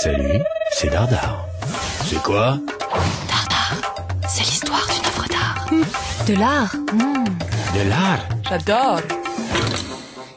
Salut, c'est Dardar. C'est quoi? Dardar, c'est l'histoire d'une œuvre d'art. De l'art. De l'art. J'adore.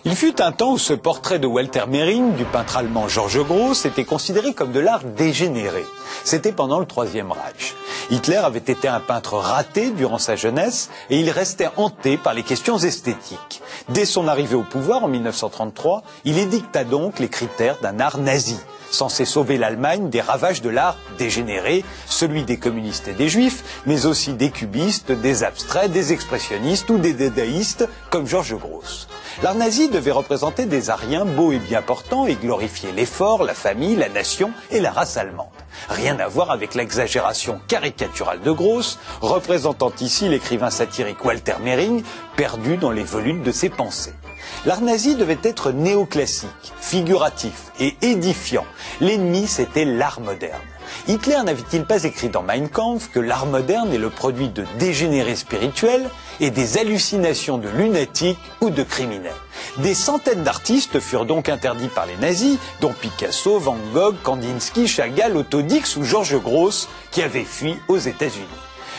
Il fut un temps où ce portrait de Walter Mehring, du peintre allemand Georges Grosz, était considéré comme de l'art dégénéré. C'était pendant le Troisième Reich. Hitler avait été un peintre raté durant sa jeunesse et il restait hanté par les questions esthétiques. Dès son arrivée au pouvoir en 1933, il édicta donc les critères d'un art nazi, censé sauver l'Allemagne des ravages de l'art dégénéré, celui des communistes et des juifs, mais aussi des cubistes, des abstraits, des expressionnistes ou des dadaïstes comme Georges Grosz. L'art nazi devait représenter des Aryens beaux et bien portants et glorifier l'effort, la famille, la nation et la race allemande. Rien à voir avec l'exagération caricaturale de Grosz, représentant ici l'écrivain satirique Walter Mehring, perdu dans les volutes de ses pensées. L'art nazi devait être néoclassique, figuratif et édifiant. L'ennemi, c'était l'art moderne. Hitler n'avait-il pas écrit dans Mein Kampf que l'art moderne est le produit de dégénérés spirituels et des hallucinations de lunatiques ou de criminels? Des centaines d'artistes furent donc interdits par les nazis, dont Picasso, Van Gogh, Kandinsky, Chagall, Otto Dix ou Georges Grosz, qui avaient fui aux États-Unis.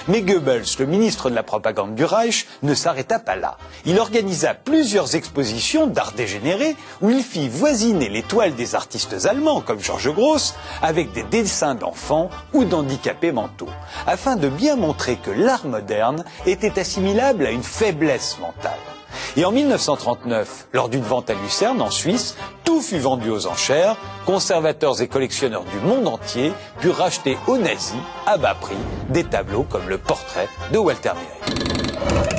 Mais Goebbels, le ministre de la propagande du Reich, ne s'arrêta pas là. Il organisa plusieurs expositions d'art dégénéré où il fit voisiner les toiles des artistes allemands comme Georges Grosz avec des dessins d'enfants ou d'handicapés mentaux, afin de bien montrer que l'art moderne était assimilable à une faiblesse mentale. Et en 1939, lors d'une vente à Lucerne, en Suisse, tout fut vendu aux enchères. Conservateurs et collectionneurs du monde entier purent racheter aux nazis, à bas prix, des tableaux comme le portrait de Walter Mehring.